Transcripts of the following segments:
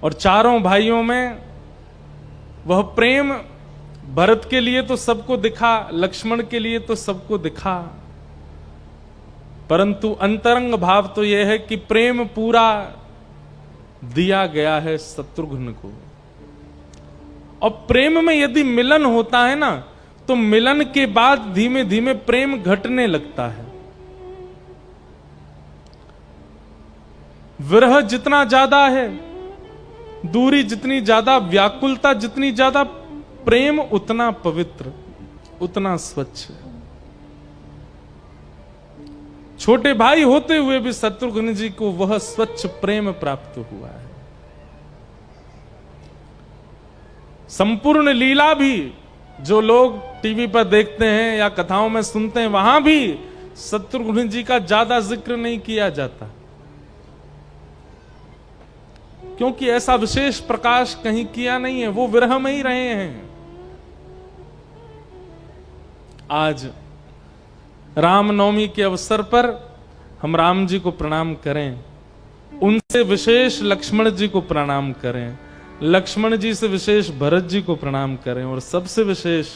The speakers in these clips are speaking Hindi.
और चारों भाइयों में वह प्रेम भरत के लिए तो सबको दिखा, लक्ष्मण के लिए तो सबको दिखा, परंतु अंतरंग भाव तो यह है कि प्रेम पूरा दिया गया है शत्रुघ्न को। और प्रेम में यदि मिलन होता है ना, तो मिलन के बाद धीमे धीमे प्रेम घटने लगता है। विरह जितना ज्यादा है, दूरी जितनी ज्यादा, व्याकुलता जितनी ज्यादा, प्रेम उतना पवित्र, उतना स्वच्छ। छोटे भाई होते हुए भी शत्रुघ्न जी को वह स्वच्छ प्रेम प्राप्त हुआ है। संपूर्ण लीला भी जो लोग टीवी पर देखते हैं या कथाओं में सुनते हैं, वहां भी शत्रुघ्न जी का ज्यादा जिक्र नहीं किया जाता, क्योंकि ऐसा विशेष प्रकाश कहीं किया नहीं है, वो विरह में ही रहे हैं। आज रामनवमी के अवसर पर हम राम जी को प्रणाम करें, उनसे विशेष लक्ष्मण जी को प्रणाम करें, लक्ष्मण जी से विशेष भरत जी को प्रणाम करें, और सबसे विशेष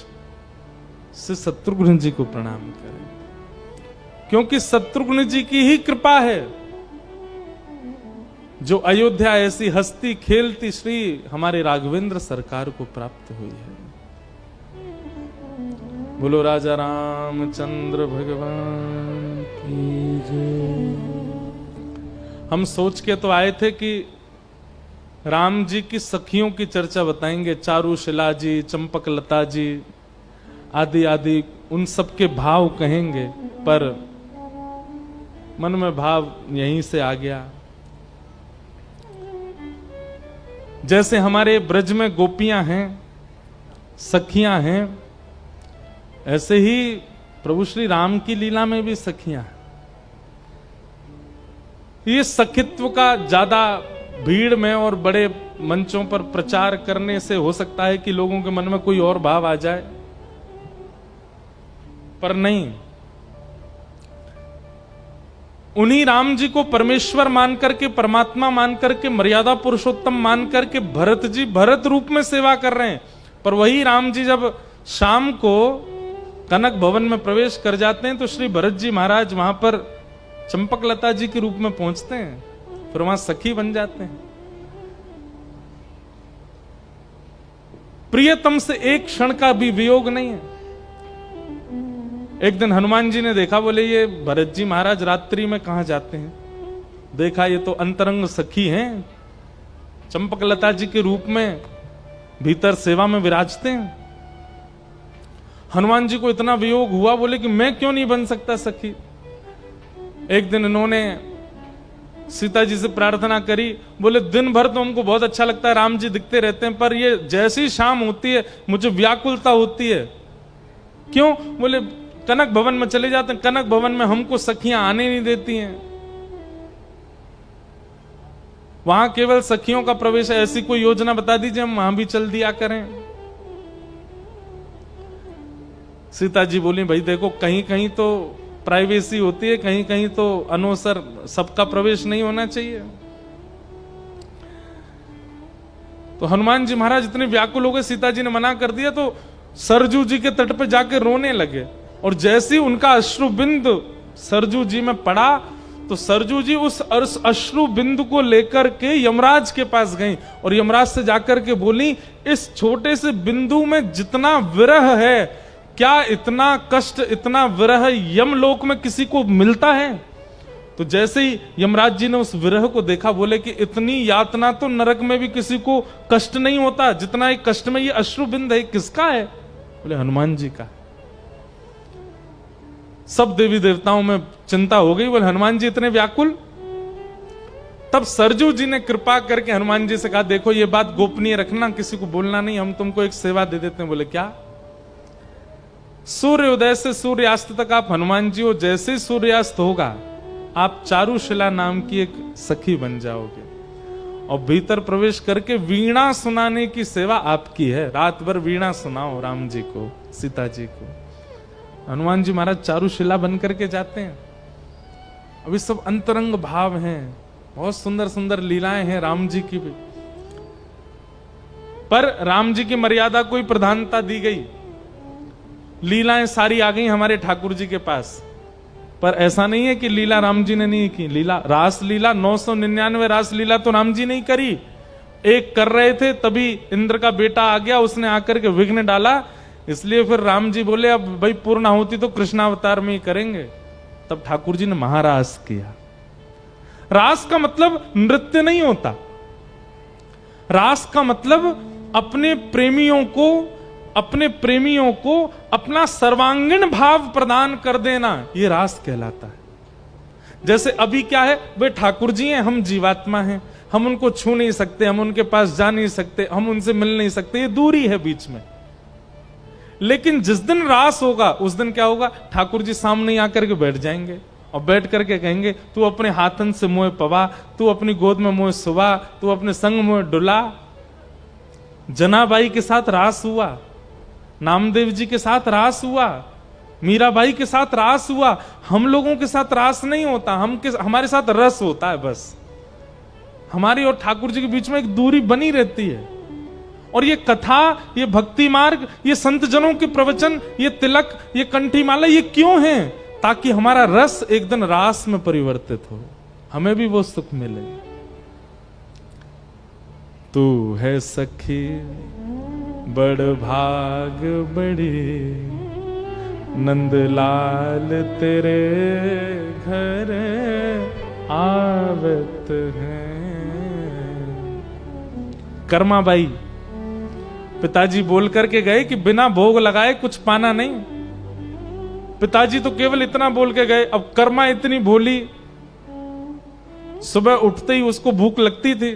से शत्रुघ्न जी को प्रणाम करें, क्योंकि शत्रुघ्न जी की ही कृपा है जो अयोध्या ऐसी हस्ती खेलती श्री हमारे राघवेंद्र सरकार को प्राप्त हुई है। बोलो राजा रामचंद्र भगवान की जय। हम सोच के तो आए थे कि राम जी की सखियों की चर्चा बताएंगे, चारुशिला जी, चंपक लता जी आदि आदि, उन सब के भाव कहेंगे, पर मन में भाव यहीं से आ गया। जैसे हमारे ब्रज में गोपियां हैं, सखियां हैं, ऐसे ही प्रभु श्री राम की लीला में भी सखियां हैं। ये सखित्व का ज्यादा भीड़ में और बड़े मंचों पर प्रचार करने से हो सकता है कि लोगों के मन में कोई और भाव आ जाए, पर नहीं। उन्हीं राम जी को परमेश्वर मान करके, परमात्मा मान करके, मर्यादा पुरुषोत्तम मान करके भरत जी भरत रूप में सेवा कर रहे हैं। पर वही राम जी जब शाम को कनक भवन में प्रवेश कर जाते हैं तो श्री भरत जी महाराज वहां पर चंपक लता जी के रूप में पहुंचते हैं, फिर वहां सखी बन जाते हैं। प्रियतम से एक क्षण का भी वियोग नहीं है। एक दिन हनुमान जी ने देखा, बोले ये भरत जी महाराज रात्रि में कहां जाते हैं? देखा ये तो अंतरंग सखी हैं, चंपक लता जी के रूप में भीतर सेवा में विराजते हैं। हनुमान जी को इतना वियोग हुआ, बोले कि मैं क्यों नहीं बन सकता सखी। एक दिन इन्होंने सीता जी से प्रार्थना करी, बोले दिन भर तो हमको बहुत अच्छा लगता है, राम जी दिखते रहते हैं, पर ये जैसी शाम होती है मुझे व्याकुलता होती है। क्यों? बोले कनक भवन में चले जाते हैं, कनक भवन में हमको सखियां आने नहीं देती हैं, वहां केवल सखियों का प्रवेश है। ऐसी कोई योजना बता दीजिए, हम वहां भी चल दिया करें। सीता जी बोली, भाई देखो कहीं कहीं तो प्राइवेसी होती है, कहीं कहीं तो अनवसर सबका प्रवेश नहीं होना चाहिए। तो हनुमान जी महाराज इतने व्याकुल हो गए, सीता जी ने मना कर दिया तो सरजू जी के तट पे जाके रोने लगे, और जैसे ही उनका अश्रु बिंदु सरजू जी में पड़ा तो सरजू जी उस अश्रु बिंदु को लेकर के यमराज के पास गई, और यमराज से जाकर के बोली, इस छोटे से बिंदु में जितना विरह है, क्या इतना कष्ट, इतना विरह यमलोक में किसी को मिलता है? तो जैसे ही यमराज जी ने उस विरह को देखा, बोले कि इतनी यातना तो नरक में भी किसी को कष्ट नहीं होता जितना एक कष्ट में ये अश्रु बिंद है। किसका है? बोले हनुमान जी का। सब देवी देवताओं में चिंता हो गई, बोले हनुमान जी इतने व्याकुल। तब सरजू जी ने कृपा करके हनुमान जी से कहा, देखो ये बात गोपनीय रखना, किसी को बोलना नहीं, हम तुमको एक सेवा दे देते हैं। बोले क्या? सूर्योदय से सूर्यास्त तक आप हनुमान जी हो, जैसे सूर्यास्त होगा आप चारुशिला नाम की एक सखी बन जाओगे, और भीतर प्रवेश करके वीणा सुनाने की सेवा आपकी है। रात भर वीणा सुनाओ राम जी को, सीता जी को। हनुमान जी महाराज चारुशिला बन करके जाते हैं। अभी सब अंतरंग भाव हैं, बहुत सुंदर सुंदर लीलाएं हैं राम जी की भी। पर राम जी की मर्यादा को ही प्रधानता दी गई, लीलाएं सारी आ गई हमारे ठाकुर जी के पास। पर ऐसा नहीं है कि लीला राम जी ने नहीं की, लीला रास लीला 999 रास लीला तो राम जी नहीं करी, एक कर रहे थे तभी इंद्र का बेटा आ गया, उसने आकर के विघ्न डाला, इसलिए फिर राम जी बोले अब भाई पूर्ण होती तो कृष्णावतार में ही करेंगे, तब ठाकुर जी ने महारास किया। रास का मतलब नृत्य नहीं होता, रास का मतलब अपने प्रेमियों को अपना सर्वांगीण भाव प्रदान कर देना, ये रास कहलाता है। जैसे अभी क्या है, वे ठाकुर जी हैं, हम जीवात्मा हैं, हम उनको छू नहीं सकते, हम उनके पास जा नहीं सकते, हम उनसे मिल नहीं सकते, ये दूरी है बीच में। लेकिन जिस दिन रास होगा उस दिन क्या होगा, ठाकुर जी सामने आकर के बैठ जाएंगे और बैठ करके कहेंगे तू अपने हाथन से मोह पवा, तू अपनी गोद में मोह सुवा, तू अपने संग मोह डुला। जनाबाई के साथ रास हुआ, नामदेव जी के साथ रास हुआ, मीराबाई के साथ रास हुआ। हम लोगों के साथ रास नहीं होता, हमारे साथ रस होता है, बस हमारी और ठाकुर जी के बीच में एक दूरी बनी रहती है। और ये कथा, ये भक्ति मार्ग, ये संत जनों के प्रवचन, ये तिलक, ये कंठीमाला, ये क्यों है? ताकि हमारा रस एक दिन रास में परिवर्तित हो, हमें भी वो सुख मिले। तू है सखी बड़ भाग बड़ी, नंदलाल तेरे घर आवत है। कर्माबाई पिताजी बोल करके गए कि बिना भोग लगाए कुछ पाना नहीं। पिताजी तो केवल इतना बोल के गए, अब कर्मा इतनी भोली, सुबह उठते ही उसको भूख लगती थी,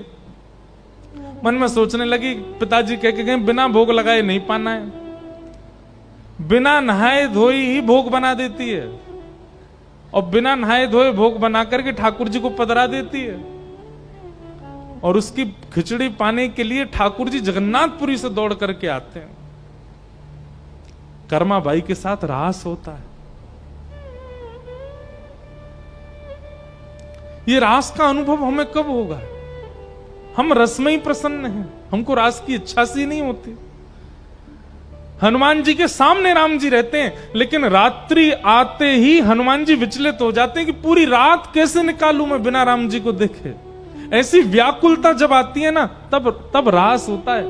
मन में सोचने लगी, पिताजी कह के गए बिना भोग लगाए नहीं पाना है, बिना नहाए धोए ही भोग बना देती है, और बिना नहाए धोए भोग बना करके ठाकुर जी को पधरा देती है। और उसकी खिचड़ी पाने के लिए ठाकुर जी जगन्नाथपुरी से दौड़ करके आते हैं। कर्मा बाई के साथ रास होता है। ये रास का अनुभव हमें कब होगा? हम रस में ही प्रसन्न हैं, हमको रास की इच्छा सी नहीं होती। हनुमान जी के सामने राम जी रहते हैं, लेकिन रात्रि आते ही हनुमान जी विचलित हो जाते हैं कि पूरी रात कैसे निकालूं मैं बिना राम जी को देखे। ऐसी व्याकुलता जब आती है ना, तब रास होता है।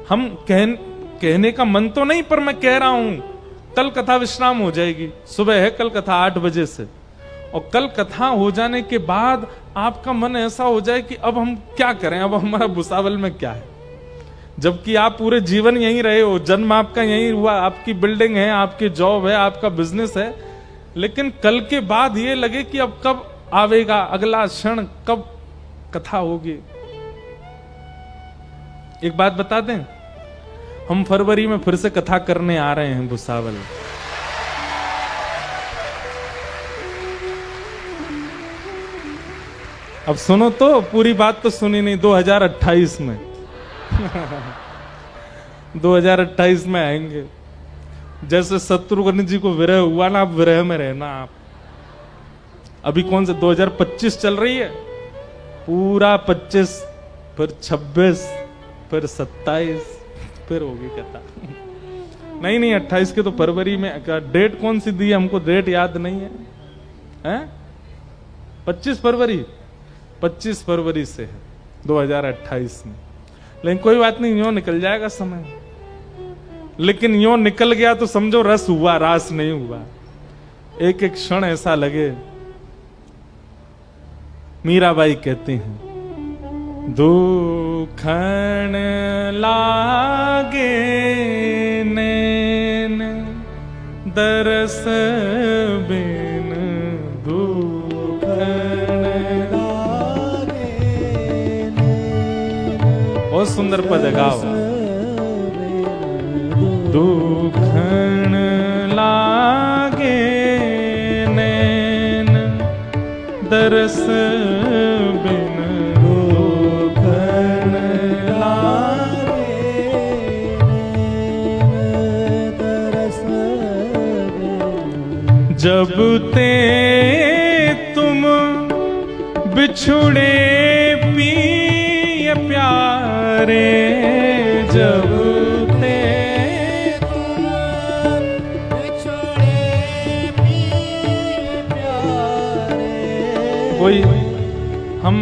हम कहने का मन तो नहीं, पर मैं कह रहा हूं, कल कथा विश्राम हो जाएगी, सुबह है कल कथा 8 बजे से, और कल कथा हो जाने के बाद आपका मन ऐसा हो जाए कि अब हम क्या करें, अब हमारा भुसावल में क्या है, जबकि आप पूरे जीवन यहीं रहे हो, जन्म आपका यहीं हुआ, आपकी बिल्डिंग है, आपकी जॉब है, आपका बिजनेस है, लेकिन कल के बाद ये लगे कि अब कब आवेगा अगला क्षण, कब कथा होगी। एक बात बता दें, हम फरवरी में फिर से कथा करने आ रहे हैं भुसावल। अब सुनो तो, पूरी बात तो सुनी नहीं। 2028 में 2028 में आएंगे। जैसे शत्रुघ्न जी को विरह हुआ ना, अब विरह में रहना आप। अभी कौन से 2025 चल रही है, पूरा 25, फिर 26, फिर 27, फिर होगी कथा। नहीं 28 के तो फरवरी में। डेट कौन सी दी है हमको, डेट याद नहीं है, हैं? 25 फरवरी से है 2028 में। लेकिन कोई बात नहीं, यूं निकल जाएगा समय। लेकिन यूं निकल गया तो समझो रस हुआ, रास नहीं हुआ। एक एक क्षण ऐसा लगे। मीराबाई कहती हैं, दुखन लागे नैन दरस बिन, दुखन लागे। बहुत सुंदर पद है, गाओ। दुखन लागे नैन दरस बिन, दुखन लागे दरस बिन। जब ते तुम बिछुड़े पिय प्यारे, प्यारे जब ते तुम बिछड़े प्रिय प्यारे। कोई हम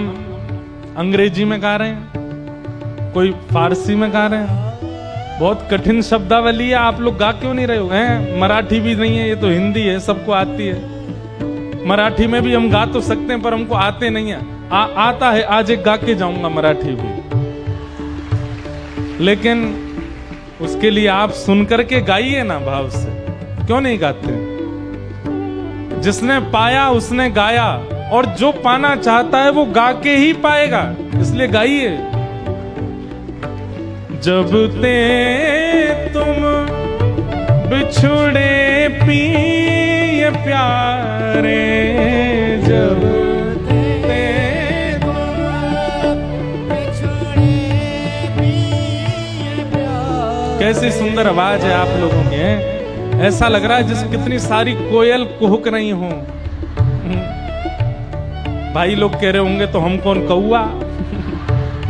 अंग्रेजी में गा रहे हैं, कोई फारसी में गा रहे हैं, बहुत कठिन शब्दावली है, आप लोग गा क्यों नहीं रहे हो? हैं मराठी भी नहीं है, ये तो हिंदी है, सबको आती है। मराठी में भी हम गा तो सकते हैं पर हमको आते नहीं है। आता है, आज एक गा के जाऊंगा मराठी भी, लेकिन उसके लिए आप सुन करके गाइए ना भाव से, क्यों नहीं गाते? जिसने पाया उसने गाया, और जो पाना चाहता है वो गा के ही पाएगा, इसलिए गाइए। जब ते तुम बिछुड़े प्रिय प्यारे, जब ते तुम बिछड़े प्रिय प्यारे। कैसी सुंदर आवाज है आप लोगों की, हैं? ऐसा लग रहा है जैसे कितनी सारी कोयल कुहक रही हों। भाई लोग कह रहे होंगे तो हम कौन, कौआ?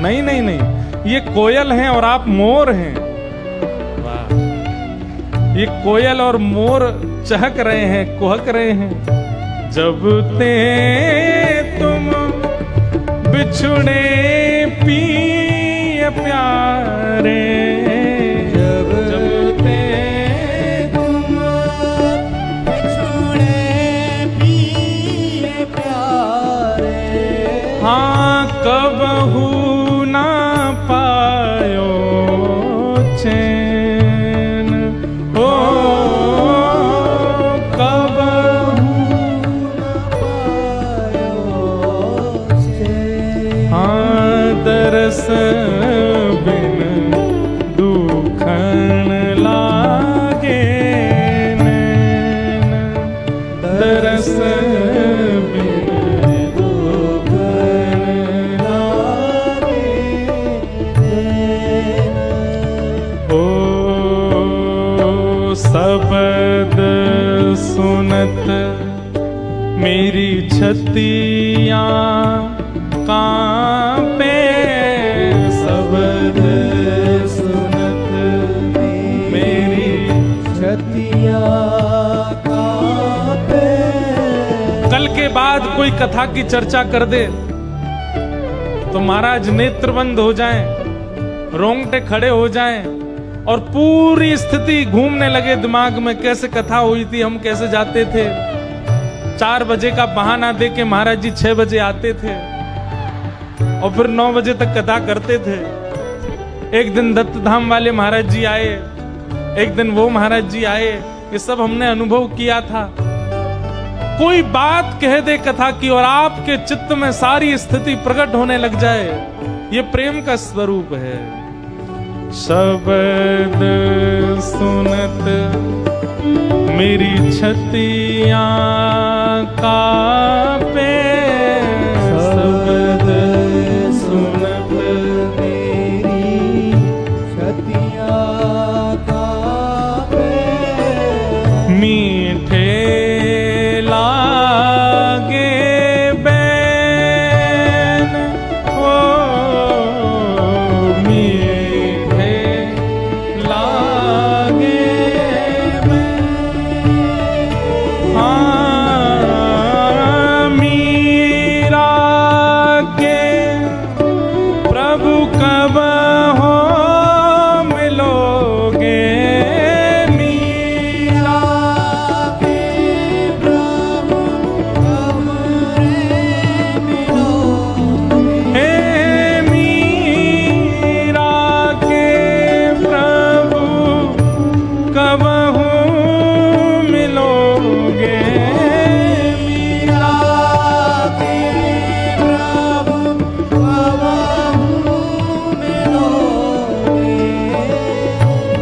नहीं नहीं नहीं, ये कोयल हैं और आप मोर हैं। वाह, ये कोयल और मोर चहक रहे हैं, कुहक रहे हैं। जब ते तुम बिछुड़े प्रिय प्यारे, जब ते तुम बिछड़े प्रिय प्यारे। हाँ कबहू ना पायो चैन, ओ कबहू ना पायो चैन। हाँ दरस बिन दुखन लागे नैन, दरस बिन दुखन लागे नैन। ओ शब्द सुनत मेरी छतियाँ कांपे, शब्द सुनत मेरी छतियाँ कांपे। कल के बाद कोई कथा की चर्चा कर दे तो महाराज नेत्र बंद हो जाएं, रोंगटे खड़े हो जाएं और पूरी स्थिति घूमने लगे दिमाग में। कैसे कथा हुई थी, हम कैसे जाते थे, 4 बजे का बहाना दे के महाराज जी 6 बजे आते थे और फिर 9 बजे तक कथा करते थे। एक दिन दत्त धाम वाले महाराज जी आए, एक दिन वो महाराज जी आए, ये सब हमने अनुभव किया था। कोई बात कह दे कथा की और आपके चित्त में सारी स्थिति प्रकट होने लग जाए, ये प्रेम का स्वरूप है। शब्द सुनत मेरी छतियाँ कांपे, शब्द सुनत मेरी छतियाँ कांपे। मीठे लागे बैन, ओ मीठे लागे बैन। हाँ मीरा के प्रभु कब हो मिलोगे,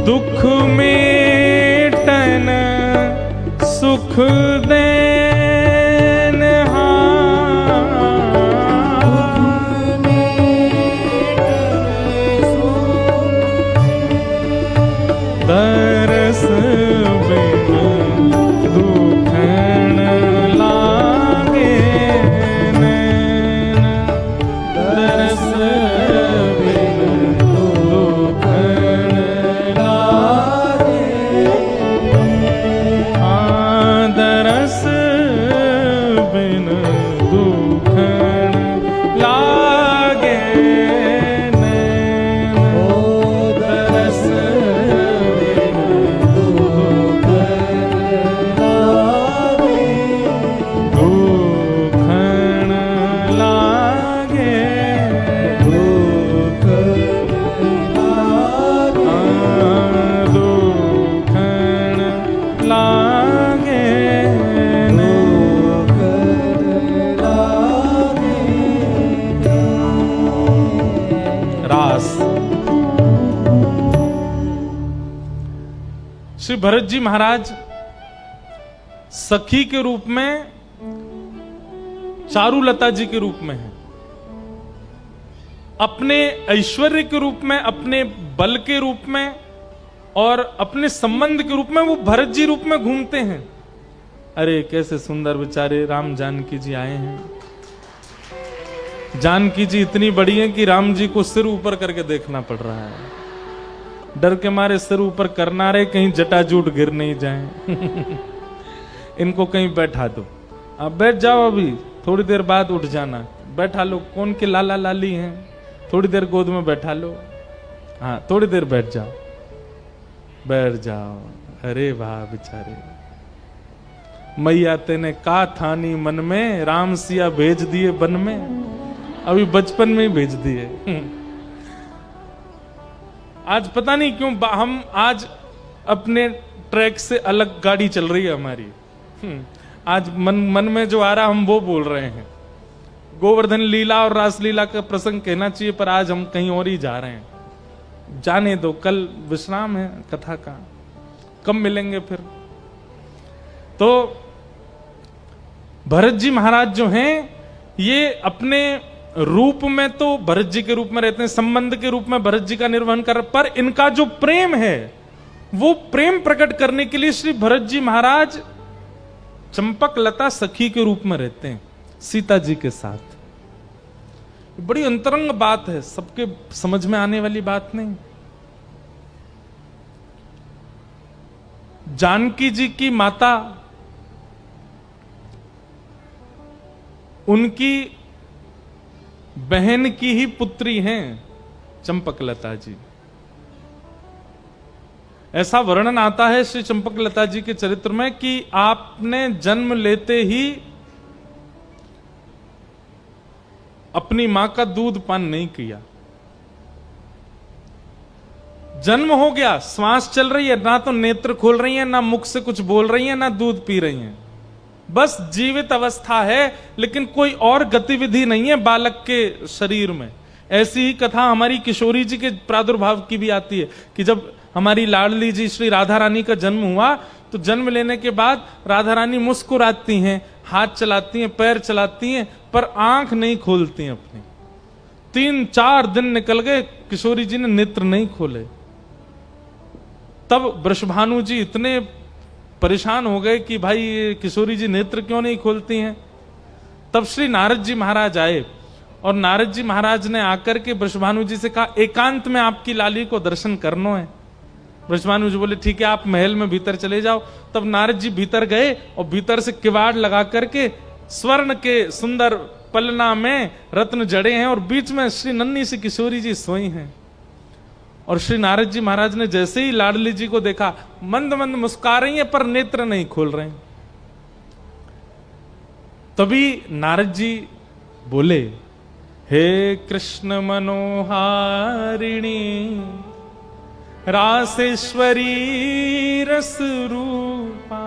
दुख मेटन सुख देन, दरस बिन दुखन लागे नैन, दरस बिन रास। श्री भरत जी महाराज सखी के रूप में चारुलता जी के रूप में है, अपने ऐश्वर्य के रूप में, अपने बल के रूप में और अपने संबंध के रूप में वो भरत जी रूप में घूमते हैं। अरे कैसे सुंदर बेचारे राम जानकी जी आए हैं। जानकी जी इतनी बड़ी है कि राम जी को सिर ऊपर करके देखना पड़ रहा है, डर के मारे सिर ऊपर करना रहे कहीं जटाजूट गिर नहीं जाए। इनको कहीं बैठा दो, आप बैठ जाओ, अभी थोड़ी देर बाद उठ जाना, बैठा लो, कौन के लाला लाली हैं, थोड़ी देर गोद में बैठा लो, हाँ थोड़ी देर बैठ जाओ, बैठ जाओ। अरे वाह बेचारे, मैया तेने का थानी मन में, राम सिया भेज दिए बन में, अभी बचपन में ही भेज दिए। आज पता नहीं क्यों हम आज अपने ट्रैक से अलग गाड़ी चल रही है हमारी। आज मन में जो आ रहा हम वो बोल रहे हैं। गोवर्धन लीला और रासलीला का प्रसंग कहना चाहिए, पर आज हम कहीं और ही जा रहे हैं। जाने दो, कल विश्राम है कथा का, कब मिलेंगे फिर। तो भरत जी महाराज जो हैं, ये अपने रूप में तो भरत जी के रूप में रहते हैं, संबंध के रूप में भरत जी का निर्वहन कर, पर इनका जो प्रेम है वो प्रेम प्रकट करने के लिए श्री भरत जी महाराज चंपक लता सखी के रूप में रहते हैं सीता जी के साथ। बड़ी अंतरंग बात है, सबके समझ में आने वाली बात नहीं। जानकी जी की माता, उनकी बहन की ही पुत्री हैं चंपकलता जी। ऐसा वर्णन आता है श्री चंपकलता जी के चरित्र में कि आपने जन्म लेते ही अपनी मां का दूध पान नहीं किया। जन्म हो गया, श्वास चल रही है, ना तो नेत्र खोल रही है, ना मुख से कुछ बोल रही है, ना दूध पी रही है, बस जीवित अवस्था है, लेकिन कोई और गतिविधि नहीं है बालक के शरीर में। ऐसी ही कथा हमारी किशोरी जी के प्रादुर्भाव की भी आती है कि जब हमारी लाडली जी श्री राधा रानी का जन्म हुआ तो जन्म लेने के बाद राधा रानी मुस्कुराती हैं, हाथ चलाती हैं, पैर चलाती हैं, पर आंख नहीं खोलती हैं अपनी। 3-4 दिन निकल गए, किशोरी जी ने नेत्र नहीं खोले। तब वृषभानु जी इतने परेशान हो गए कि भाई ये किशोरी जी नेत्र क्यों नहीं खोलती हैं। तब श्री नारद जी महाराज आए और नारद जी महाराज ने आकर के वृषभानु जी से कहा, एकांत में आपकी लाली को दर्शन करना है। वृषभानु जी बोले ठीक है, आप महल में भीतर चले जाओ। तब नारद जी भीतर गए और भीतर से किवाड़ लगा करके स्वर्ण के सुंदर पलना में रत्न जड़े हैं और बीच में श्री नन्ही सी किशोरी जी सोई हैं। और श्री नारद जी महाराज ने जैसे ही लाडली जी को देखा, मंद मंद मुस्कुरा रही हैं पर नेत्र नहीं खोल रहे हैं। तभी नारद जी बोले, हे कृष्ण मनोहारिणी रासेश्वरी रस रूपा।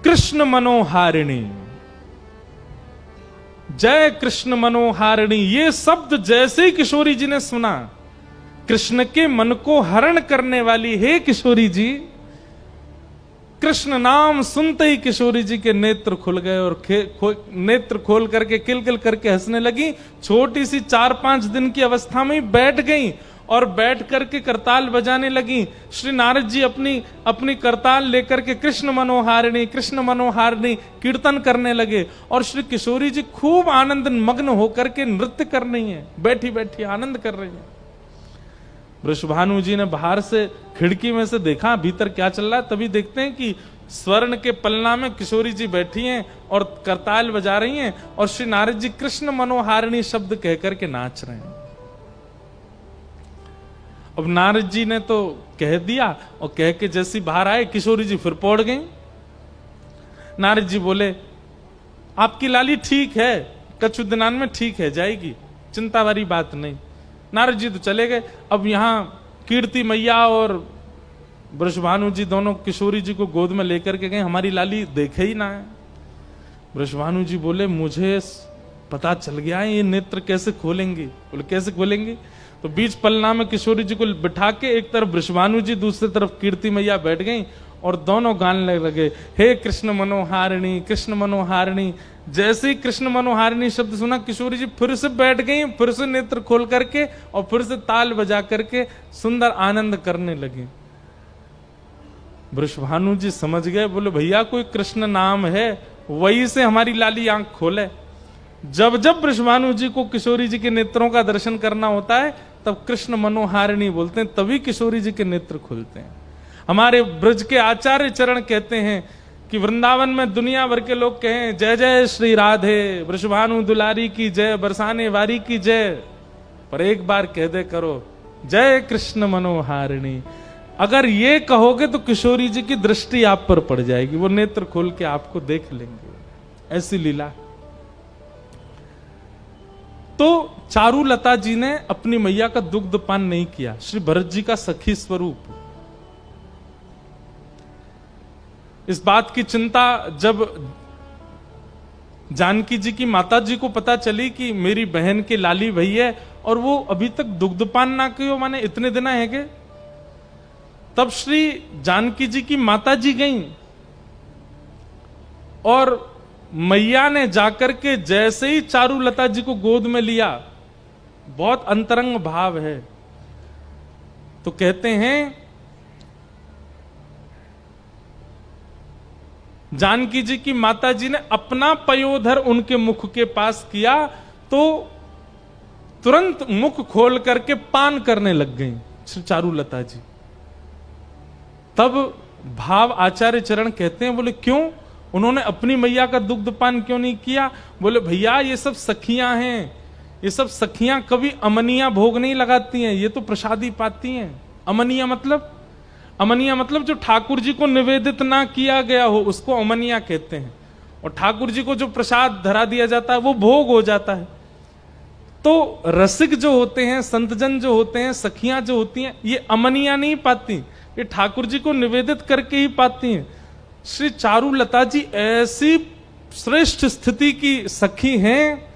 कृष्ण मनोहारिणी, जय कृष्ण मनोहारिणी, ये शब्द जैसे ही किशोरी जी ने सुना, कृष्ण के मन को हरण करने वाली हे किशोरी जी। कृष्ण नाम सुनते ही किशोरी जी के नेत्र खुल गए और नेत्र खोल करके किलकिल करके हंसने लगी। छोटी सी 4-5 दिन की अवस्था में ही बैठ गई और बैठ करके करताल बजाने लगी। श्री नारद जी अपनी करताल लेकर के कृष्ण मनोहारिणी कीर्तन करने लगे और श्री किशोरी जी खूब आनंद मग्न होकर के नृत्य कर रही हैं, बैठी बैठी आनंद कर रही हैं। वृषभानु जी ने बाहर से खिड़की में से देखा भीतर क्या चल रहा है। तभी देखते हैं कि स्वर्ण के पलना में किशोरी जी बैठी हैं और करताल बजा रही हैं और श्री नारद जी कृष्ण मनोहारिणी शब्द कहकर के नाच रहे हैं। अब नारद जी ने तो कह दिया और कह के जैसी बाहर आए किशोरी जी फिर पौड़ गई। नारद जी बोले, आपकी लाली ठीक है, कछु दिनान में ठीक है जाएगी, चिंता वाली बात नहीं। नारद जी तो चले गए। अब यहां कीर्ति मैया और वृषभानु जी दोनों किशोरी जी को गोद में लेकर के गए, हमारी लाली देखे ही ना है। वृषभानु जी बोले, मुझे पता चल गया है ये नेत्र कैसे खोलेंगी। बोले कैसे खोलेंगी? तो बीच पलना में किशोरी जी को बिठा के एक तरफ वृषभानु जी, दूसरी तरफ कीर्ति मैया बैठ गई और दोनों गाने लगे, हे कृष्ण मनोहारिणी, कृष्ण मनोहारिणी। जैसे ही कृष्ण मनोहारिणी शब्द सुना, किशोरी जी फिर से बैठ गई, फिर से नेत्र खोल करके और फिर से ताल बजा करके सुंदर आनंद करने लगी। वृषभानु जी समझ गए, बोले भैया कोई कृष्ण नाम है, वही से हमारी लाली आंख खोले। जब जब वृषभानु जी को किशोरी जी के नेत्रों का दर्शन करना होता है, तब कृष्ण मनोहारिणी बोलते हैं, तभी किशोरी जी के नेत्र खुलते हैं। हमारे ब्रज के आचार्य चरण कहते हैं कि वृंदावन में दुनिया भर के लोग कहें जय जय श्री राधे, वृषभानु दुलारी की जय, बरसाने वारी की जय, पर एक बार कह दे करो जय कृष्ण मनोहारिणी। अगर ये कहोगे तो किशोरी जी की दृष्टि आप पर पड़ जाएगी, वो नेत्र खोल के आपको देख लेंगे। ऐसी लीला। तो चारुलता जी ने अपनी मैया का दुग्धपान नहीं किया, श्री भरत जी का सखी स्वरूप। इस बात की चिंता जब जानकी जी की माता जी को पता चली कि मेरी बहन के लाली भई है और वो अभी तक दुग्धपान ना कियो, माने इतने दिन है के, तब श्री जानकी जी की माता जी गईं और मैया ने जाकर के जैसे ही चारुलता जी को गोद में लिया, बहुत अंतरंग भाव है। तो कहते हैं जानकी जी की माता जी ने अपना पयोधर उनके मुख के पास किया तो तुरंत मुख खोल करके पान करने लग गई श्री चारुलता जी। तब भाव आचार्य चरण कहते हैं, बोले क्यों, उन्होंने अपनी मैया का दुग्धपान क्यों नहीं किया? बोले भैया ये सब सखियां हैं, ये सब सखियां कभी अमनिया भोग नहीं लगाती हैं, ये तो प्रसादी पाती हैं। अमनिया मतलब जो ठाकुर जी को निवेदित ना किया गया हो उसको अमनिया कहते हैं, और ठाकुर जी को जो प्रसाद धरा दिया जाता है वो भोग हो जाता है। तो रसिक जो होते हैं, संतजन जो होते हैं, सखियां जो होती हैं, ये अमनिया नहीं पाती, ये ठाकुर जी को निवेदित करके ही पाती हैं। श्री चारुलता जी ऐसी श्रेष्ठ स्थिति की सखी हैं,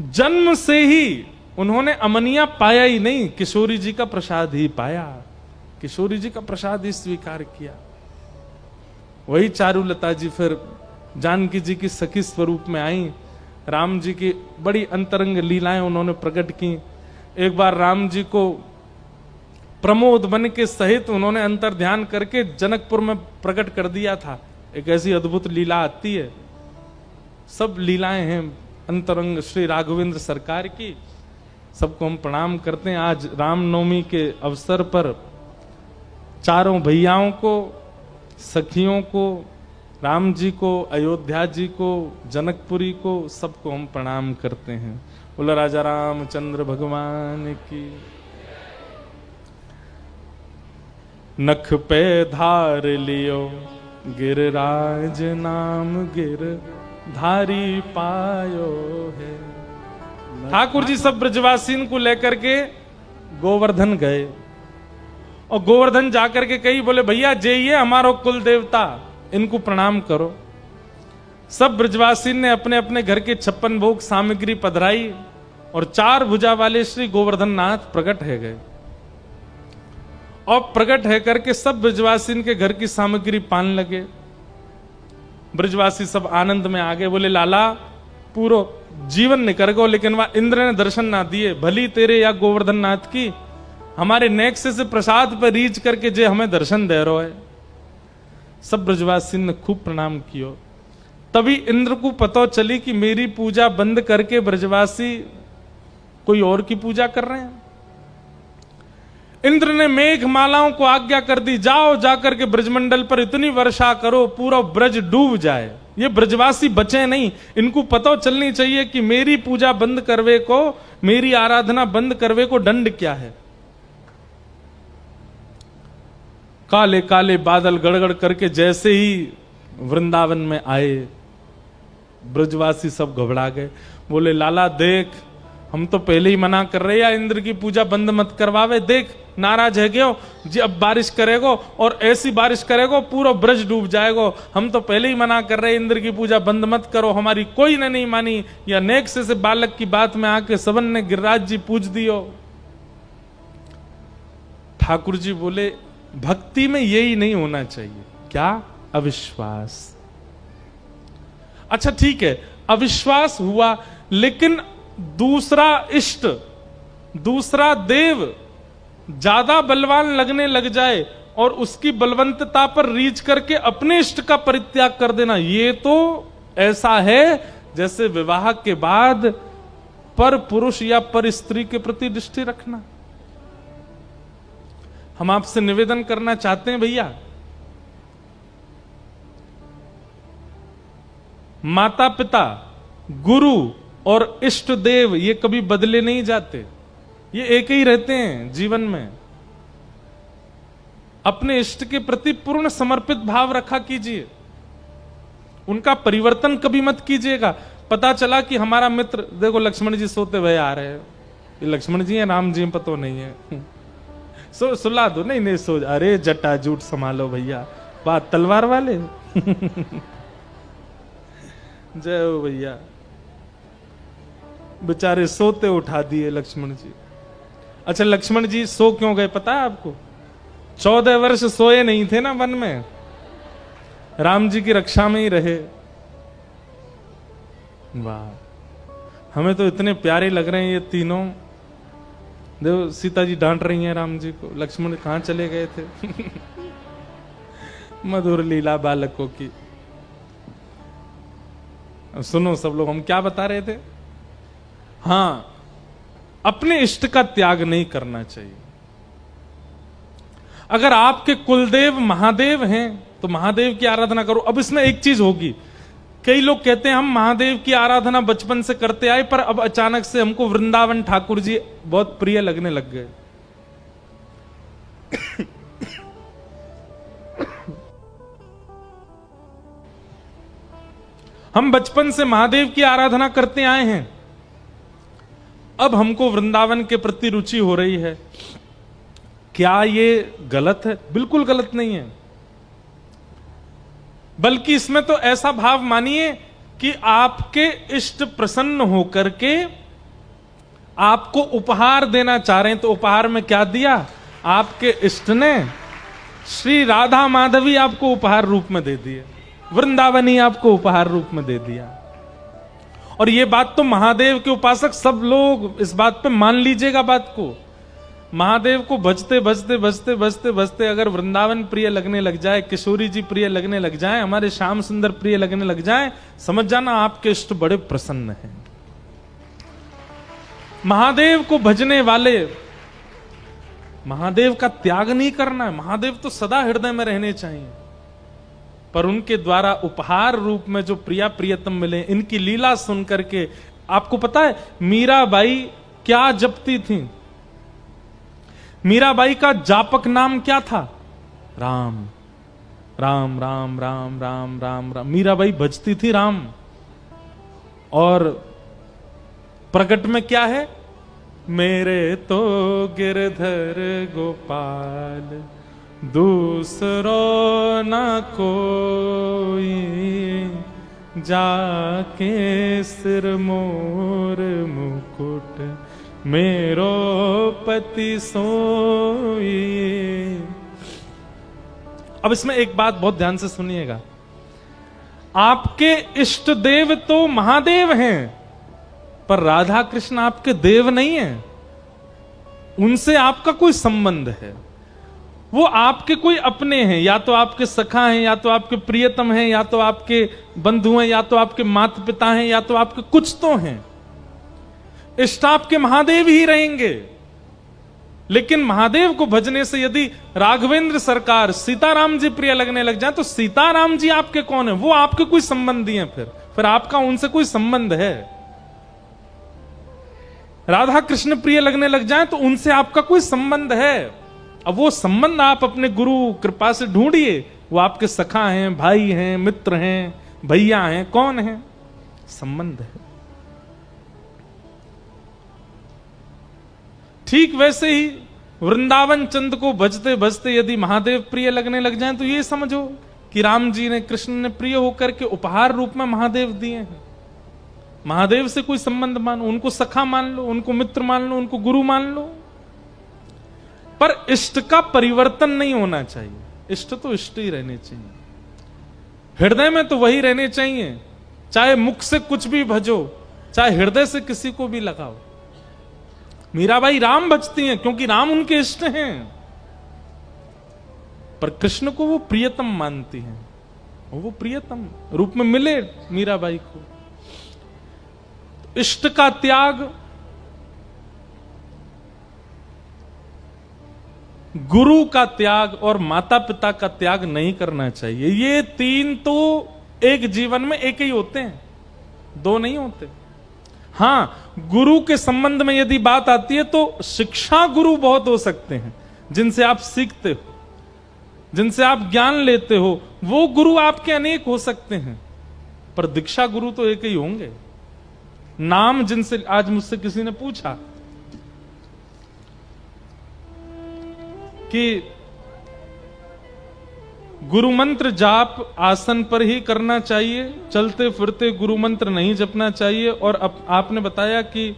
जन्म से ही उन्होंने अमनिया पाया ही नहीं, किशोरी जी का प्रसाद ही पाया, किशोरी जी का प्रसाद ही स्वीकार किया। वही चारुलता जी फिर जानकी जी की सखी स्वरूप में आई, राम जी की बड़ी अंतरंग लीलाएं उन्होंने प्रकट की। एक बार राम जी को प्रमोद बन के सहित उन्होंने अंतर ध्यान करके जनकपुर में प्रकट कर दिया था। एक ऐसी अद्भुत लीला आती है, सब लीलाएं हैं अंतरंग श्री राघवेंद्र सरकार की, सबको हम प्रणाम करते हैं। आज रामनवमी के अवसर पर चारों भैयाओं को, सखियों को, राम जी को, अयोध्या जी को, जनकपुरी को, सबको हम प्रणाम करते हैं। बोला राजा रामचंद्र भगवान की। नख पे धार लियो गिरराज नाम गिर धारी पायो है। ठाकुर जी सब ब्रजवासीन को लेकर के गोवर्धन गए और गोवर्धन जाकर के कही, बोले भैया जाइए हमारो कुल देवता, इनको प्रणाम करो। सब ब्रजवासीन ने अपने अपने घर के 56 भोग सामग्री पधराई और 4 भुजा वाले श्री गोवर्धन नाथ प्रकट है गए और प्रकट है करके सब ब्रजवासीन के घर की सामग्री पान लगे। ब्रजवासी सब आनंद में आ गए, बोले लाला पूरो जीवन निकल गो, लेकिन वह इंद्र ने दर्शन ना दिए, भली तेरे या गोवर्धन नाथ की, हमारे नेक्स से प्रसाद पर रीच करके जे हमें दर्शन दे रहा है। सब ब्रजवासी ने खूब प्रणाम कियो। तभी इंद्र को पता चली कि मेरी पूजा बंद करके ब्रजवासी कोई और की पूजा कर रहे हैं। इंद्र ने मेघ मालाओं को आज्ञा कर दी, जाओ जाकर के ब्रजमंडल पर इतनी वर्षा करो पूरा ब्रज डूब जाए, ये ब्रजवासी बचे नहीं। इनको पता चलनी चाहिए कि मेरी पूजा बंद करवे को, मेरी आराधना बंद करवे को दंड क्या है। काले काले बादल गड़गड़ करके जैसे ही वृंदावन में आए, ब्रजवासी सब घबरा गए। बोले लाला देख, हम तो पहले ही मना कर रहे हैं, इंद्र की पूजा बंद मत करवावे, देख नाराज है क्यों जी, अब बारिश करेगो और ऐसी बारिश करेगो पूरा ब्रज डूब जाएगो। हम तो पहले ही मना कर रहे हैं, इंद्र की पूजा बंद मत करो, हमारी कोई ने नहीं मानी। या नेक्स्ट से बालक की बात में आके सबन ने गिरिराज जी पूज दियो। ठाकुर जी बोले भक्ति में यही नहीं होना चाहिए। क्या? अविश्वास। अच्छा ठीक है, अविश्वास हुआ, लेकिन दूसरा इष्ट, दूसरा देव ज्यादा बलवान लगने लग जाए और उसकी बलवंतता पर रीच करके अपने इष्ट का परित्याग कर देना, ये तो ऐसा है जैसे विवाह के बाद पर पुरुष या पर स्त्री के प्रति दृष्टि रखना। हम आपसे निवेदन करना चाहते हैं भैया, माता पिता, गुरु और इष्ट देव ये कभी बदले नहीं जाते, ये एक ही रहते हैं जीवन में। अपने इष्ट के प्रति पूर्ण समर्पित भाव रखा कीजिए, उनका परिवर्तन कभी मत कीजिएगा। पता चला कि हमारा मित्र, देखो लक्ष्मण जी सोते हुए आ रहे हैं, ये लक्ष्मण जी हैं राम जी पता नहीं है, सुला दो। नहीं नहीं सो, अरे जटा जूट संभालो भैया, बात तलवार वाले जय हो भैया, बेचारे सोते उठा दिए लक्ष्मण जी। अच्छा लक्ष्मण जी सो क्यों गए पता है आपको? 14 वर्ष सोए नहीं थे ना वन में, राम जी की रक्षा में ही रहे। वाह, हमें तो इतने प्यारे लग रहे हैं ये तीनों। देखो सीता जी डांट रही हैं राम जी को, लक्ष्मण कहां चले गए थे मधुर लीला बालकों की। सुनो सब लोग, हम क्या बता रहे थे? हां, अपने इष्ट का त्याग नहीं करना चाहिए। अगर आपके कुलदेव महादेव हैं तो महादेव की आराधना करो। अब इसमें एक चीज होगी, कई लोग कहते हैं हम महादेव की आराधना बचपन से करते आए, पर अब अचानक से हमको वृंदावन ठाकुर जी बहुत प्रिय लगने लग गए। हम बचपन से महादेव की आराधना करते आए हैं, अब हमको वृंदावन के प्रति रुचि हो रही है। क्या ये गलत है? बिल्कुल गलत नहीं है, बल्कि इसमें तो ऐसा भाव मानिए कि आपके इष्ट प्रसन्न होकर के आपको उपहार देना चाह रहे हैं। तो उपहार में क्या दिया? आपके इष्ट ने श्री राधा माधवी आपको उपहार रूप में दे दिए, वृंदावनी आपको उपहार रूप में दे दिया। और ये बात तो महादेव के उपासक सब लोग इस बात पे मान लीजिएगा बात को। महादेव को भजते भजते भजते भजते भजते अगर वृंदावन प्रिय लगने लग जाए, किशोरी जी प्रिय लगने लग जाए, हमारे श्याम सुंदर प्रिय लगने लग जाए, समझ जाना आपके इष्ट बड़े प्रसन्न हैं। महादेव को भजने वाले, महादेव का त्याग नहीं करना है, महादेव तो सदा हृदय में रहने चाहिए, पर उनके द्वारा उपहार रूप में जो प्रिया प्रियतम मिले, इनकी लीला सुन करके। आपको पता है मीराबाई क्या जपती थी? मीराबाई का जापक नाम क्या था? राम राम राम राम राम राम राम। मीराबाई भजती थी राम। और प्रकट में क्या है? मेरे तो गिरधर गोपाल दूसरो न कोई, जाके सिर मोर मुकुट मेरो पति सोई। अब इसमें एक बात बहुत ध्यान से सुनिएगा, आपके इष्ट देव तो महादेव हैं, पर राधा कृष्ण आपके देव नहीं हैं। उनसे आपका कोई संबंध है, वो आपके कोई अपने हैं, या तो आपके सखा हैं, या तो आपके प्रियतम हैं, या तो आपके बंधु हैं, या तो आपके माता पिता हैं, या तो आपके कुछ तो हैं। इष्ट आपके महादेव ही रहेंगे। लेकिन महादेव को भजने से यदि राघवेंद्र सरकार सीताराम जी प्रिय लगने लग जाए, तो सीताराम जी आपके कौन है? वो आपके कोई संबंधी हैं, फिर आपका उनसे कोई संबंध है। राधा कृष्ण प्रिय लगने लग जाए तो उनसे आपका कोई संबंध है। अब वो संबंध आप अपने गुरु कृपा से ढूंढिए, वो आपके सखा हैं, भाई हैं, मित्र हैं, भैया हैं, कौन है? संबंध है। ठीक वैसे ही वृंदावन चंद को भजते भजते यदि महादेव प्रिय लगने लग जाएं तो ये समझो कि राम जी ने, कृष्ण ने प्रिय होकर के उपहार रूप में महादेव दिए हैं। महादेव से कोई संबंध मानो, उनको सखा मान लो, उनको मित्र मान लो, उनको गुरु मान लो, पर इष्ट का परिवर्तन नहीं होना चाहिए। इष्ट तो इष्ट ही रहने चाहिए, हृदय में तो वही रहने चाहिए। चाहे मुख से कुछ भी भजो, चाहे हृदय से किसी को भी लगाओ। मीराबाई राम भजती हैं क्योंकि राम उनके इष्ट हैं, पर कृष्ण को वो प्रियतम मानती हैं, वो प्रियतम रूप में मिले मीराबाई को। इष्ट का त्याग, गुरु का त्याग और माता पिता का त्याग नहीं करना चाहिए। ये तीन तो एक जीवन में एक ही होते हैं, दो नहीं होते। हाँ, गुरु के संबंध में यदि बात आती है तो शिक्षा गुरु बहुत हो सकते हैं, जिनसे आप सीखते हो, जिनसे आप ज्ञान लेते हो, वो गुरु आपके अनेक हो सकते हैं, पर दीक्षा गुरु तो एक ही होंगे। नाम, जिनसे आज मुझसे किसी ने पूछा कि गुरु मंत्र जाप आसन पर ही करना चाहिए, चलते फिरते गुरु मंत्र नहीं जपना चाहिए, और आपने बताया कि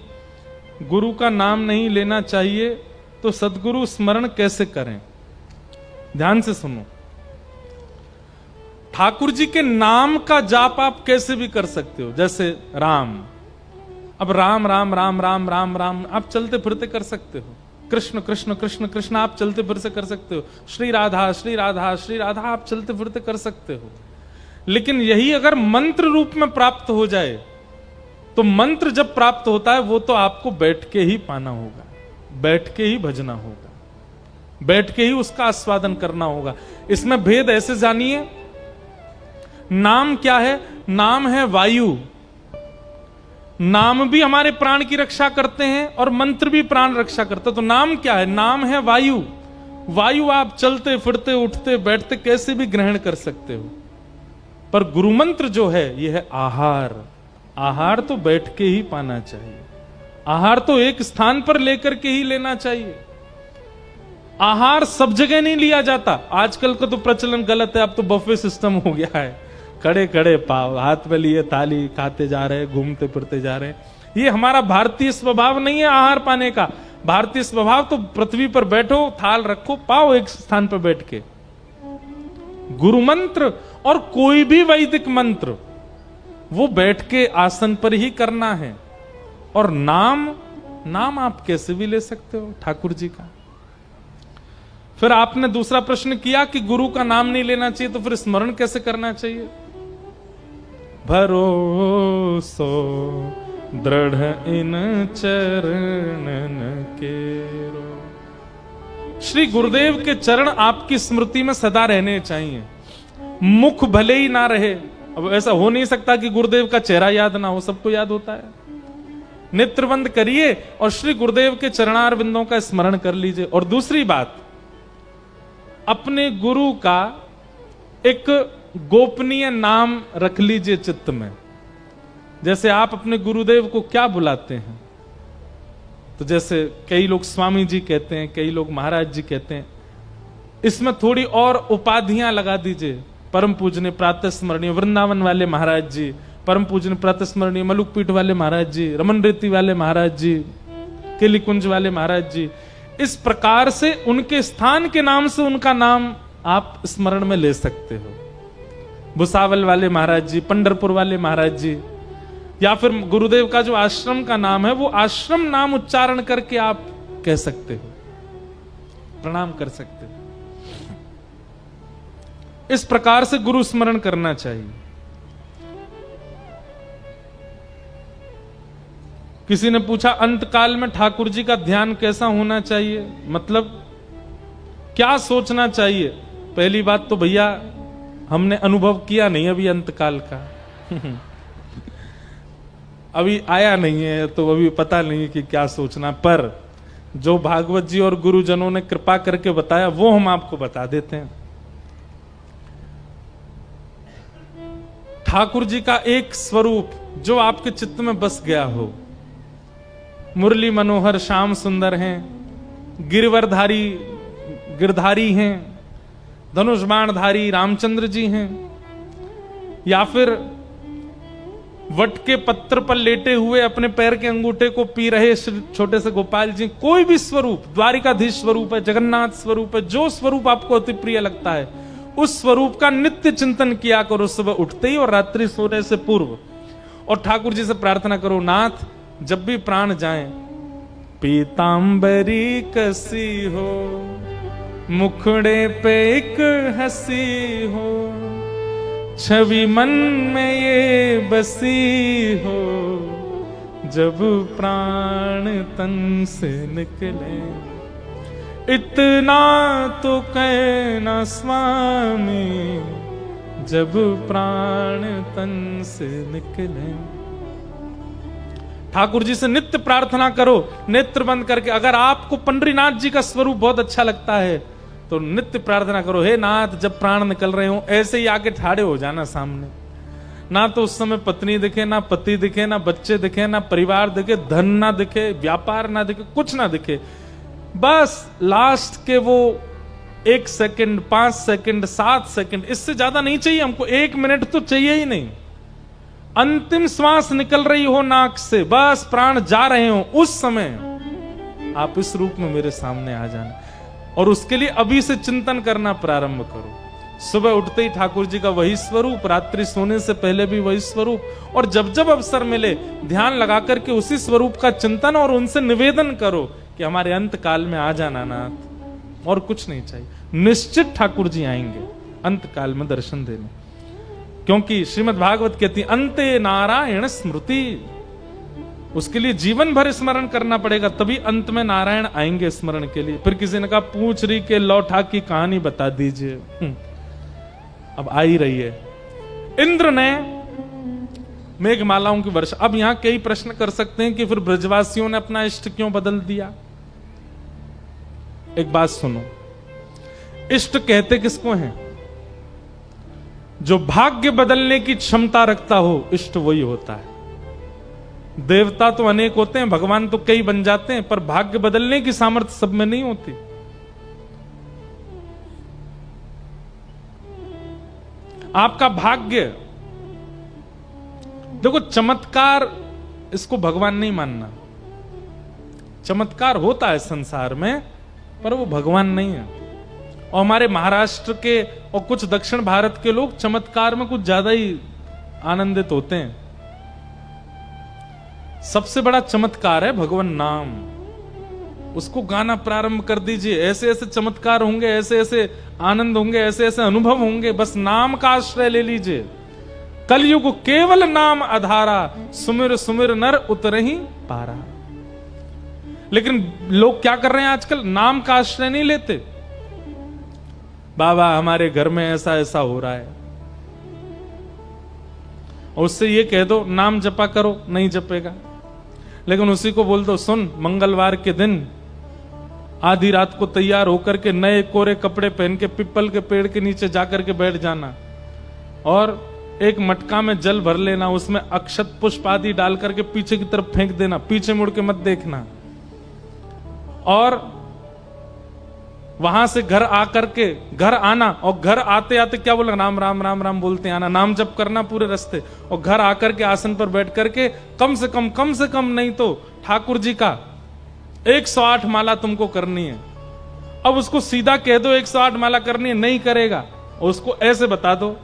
गुरु का नाम नहीं लेना चाहिए, तो सद्गुरु स्मरण कैसे करें? ध्यान से सुनो, ठाकुर जी के नाम का जाप आप कैसे भी कर सकते हो। जैसे राम, अब राम राम राम राम राम राम आप चलते फिरते कर सकते हो। कृष्ण कृष्ण कृष्ण कृष्ण आप चलते फिरते कर सकते हो। श्री राधा श्री राधा श्री राधा आप चलते फिरते कर सकते हो। लेकिन यही अगर मंत्र रूप में प्राप्त हो जाए, तो मंत्र जब प्राप्त होता है वो तो आपको बैठ के ही पाना होगा, बैठ के ही भजना होगा, बैठ के ही उसका आस्वादन करना होगा। इसमें भेद ऐसे जानिए, नाम क्या है? नाम है वायु। नाम भी हमारे प्राण की रक्षा करते हैं और मंत्र भी प्राण रक्षा करते हैं। तो नाम क्या है? नाम है वायु। वायु आप चलते फिरते उठते बैठते कैसे भी ग्रहण कर सकते हो। पर गुरु मंत्र जो है यह है आहार। आहार तो बैठ के ही पाना चाहिए, आहार तो एक स्थान पर लेकर के ही लेना चाहिए। आहार सब जगह नहीं लिया जाता। आजकल का तो प्रचलन गलत है, अब तो बफे सिस्टम हो गया है। खड़े खड़े पाव, हाथ में लिए थाली, खाते जा रहे, घूमते फिरते जा रहे। ये हमारा भारतीय स्वभाव नहीं है आहार पाने का। भारतीय स्वभाव तो पृथ्वी पर बैठो, थाल रखो, पाओ एक स्थान पर बैठ के। गुरु मंत्र और कोई भी वैदिक मंत्र वो बैठ के आसन पर ही करना है। और नाम आप कैसे भी ले सकते हो ठाकुर जी का। फिर आपने दूसरा प्रश्न किया कि गुरु का नाम नहीं लेना चाहिए, तो फिर स्मरण कैसे करना चाहिए? भरोसो दृढ़ इन चरणन केरो। श्री गुरुदेव के चरण आपकी स्मृति में सदा रहने चाहिए। मुख भले ही ना रहे, अब ऐसा हो नहीं सकता कि गुरुदेव का चेहरा याद ना हो, सबको याद होता है। नेत्र बंद करिए और श्री गुरुदेव के चरणार बिंदों का स्मरण कर लीजिए। और दूसरी बात, अपने गुरु का एक गोपनीय नाम रख लीजिए चित्त में। जैसे आप अपने गुरुदेव को क्या बुलाते हैं? तो जैसे कई लोग स्वामी जी कहते हैं, कई लोग महाराज जी कहते हैं। इसमें थोड़ी और उपाधियां लगा दीजिए। परम पूजनीय प्रातः स्मरणीय वृंदावन वाले महाराज जी, परम पूजनीय प्रातः स्मरणीय मलुक पीठ वाले महाराज जी, रमन रेती वाले महाराज जी, केली कुंज वाले महाराज जी। इस प्रकार से उनके स्थान के नाम से उनका नाम आप स्मरण में ले सकते हो। भुसावल वाले महाराज जी, पंढरपुर वाले महाराज जी, या फिर गुरुदेव का जो आश्रम का नाम है वो आश्रम नाम उच्चारण करके आप कह सकते हो, प्रणाम कर सकते हो। इस प्रकार से गुरु स्मरण करना चाहिए। किसी ने पूछा अंत काल में ठाकुर जी का ध्यान कैसा होना चाहिए, मतलब क्या सोचना चाहिए? पहली बात तो भैया हमने अनुभव किया नहीं अभी अंत काल का अभी आया नहीं है, तो अभी पता नहीं कि क्या सोचना। पर जो भागवत जी और गुरुजनों ने कृपा करके बताया वो हम आपको बता देते हैं। ठाकुर जी का एक स्वरूप जो आपके चित्त में बस गया हो। मुरली मनोहर श्याम सुंदर हैं, गिरवरधारी गिरधारी हैं, धनुष बाणधारी रामचंद्र जी हैं, या फिर वट के पत्र पर लेटे हुए अपने पैर के अंगूठे को पी रहे छोटे से गोपाल जी, कोई भी स्वरूप, द्वारिकाधीश स्वरूप है, जगन्नाथ स्वरूप है, जो स्वरूप आपको अति प्रिय लगता है, उस स्वरूप का नित्य चिंतन किया करो सुबह उठते ही और रात्रि सोने से पूर्व। और ठाकुर जी से प्रार्थना करो, नाथ जब भी प्राण जाए, पीतांबरी कसी हो, मुखड़े पे एक हंसी हो, छवि मन में ये बसी हो, जब प्राण तन से निकले, इतना तो कहना स्वामी, जब प्राण तन से निकले। ठाकुर जी से नित्य प्रार्थना करो, नेत्र बंद करके। अगर आपको पंडरीनाथ जी का स्वरूप बहुत अच्छा लगता है तो नित्य प्रार्थना करो, हे नाथ जब प्राण निकल रहे हो ऐसे ही आके ठाड़े हो जाना सामने। ना तो उस समय पत्नी दिखे, ना पति दिखे, ना बच्चे दिखे, ना परिवार दिखे, धन ना दिखे, व्यापार ना दिखे, कुछ ना दिखे, बस लास्ट के वो 1 सेकंड, 5 सेकंड, 7 सेकंड, इससे ज्यादा नहीं चाहिए हमको, 1 मिनट तो चाहिए ही नहीं। अंतिम श्वास निकल रही हो नाक से, बस प्राण जा रहे हो, उस समय आप इस रूप में मेरे सामने आ जाना। और उसके लिए अभी से चिंतन करना प्रारंभ करो। सुबह उठते ही ठाकुर जी का वही स्वरूप, रात्रि सोने से पहले भी वही स्वरूप, और जब जब अवसर मिले ध्यान लगा करके उसी स्वरूप का चिंतन और उनसे निवेदन करो कि हमारे अंत काल में आ जाना नाथ, और कुछ नहीं चाहिए। निश्चित ठाकुर जी आएंगे अंत काल में दर्शन देने, क्योंकि श्रीमद् भागवत कहती अंते नारायण स्मृति, उसके लिए जीवन भर स्मरण करना पड़ेगा, तभी अंत में नारायण आएंगे स्मरण के लिए। फिर किसी ने कहा पूछ रही के लौठा की कहानी बता दीजिए, अब आ ही रही है। इंद्र ने मेघमालाओं की वर्षा। अब यहां कई प्रश्न कर सकते हैं कि फिर ब्रजवासियों ने अपना इष्ट क्यों बदल दिया। एक बात सुनो, इष्ट कहते किसको हैं? जो भाग्य बदलने की क्षमता रखता हो, इष्ट वही होता है। देवता तो अनेक होते हैं, भगवान तो कई बन जाते हैं, पर भाग्य बदलने की सामर्थ्य सब में नहीं होती। आपका भाग्य, देखो चमत्कार, इसको भगवान नहीं मानना। चमत्कार होता है संसार में, पर वो भगवान नहीं है। और हमारे महाराष्ट्र के और कुछ दक्षिण भारत के लोग चमत्कार में कुछ ज्यादा ही आनंदित होते हैं। सबसे बड़ा चमत्कार है भगवान नाम, उसको गाना प्रारंभ कर दीजिए। ऐसे ऐसे चमत्कार होंगे, ऐसे ऐसे आनंद होंगे, ऐसे ऐसे अनुभव होंगे, बस नाम का आश्रय ले लीजिए। कलयुग केवल नाम आधारा, सुमिर सुमिर नर उतरहि पारा। लेकिन लोग क्या कर रहे हैं आजकल? नाम का आश्रय नहीं लेते। बाबा हमारे घर में ऐसा ऐसा हो रहा है, और उससे ये कह दो नाम जपा करो, नहीं जपेगा। लेकिन उसी को बोल दो सुन, मंगलवार के दिन आधी रात को तैयार होकर के नए कोरे कपड़े पहन के पिपल के पेड़ के नीचे जाकर के बैठ जाना, और एक मटका में जल भर लेना, उसमें अक्षत पुष्प आदि डाल करके पीछे की तरफ फेंक देना, पीछे मुड़ के मत देखना। और वहां से घर आकर के घर आना, और घर आते आते क्या बोला? राम राम राम राम बोलते आना, नाम जप करना पूरे रास्ते। और घर आकर के आसन पर बैठ करके कम से कम नहीं तो ठाकुर जी का 108 माला तुमको करनी है। अब उसको सीधा कह दो 108 माला करनी है, नहीं करेगा। और उसको ऐसे बता दो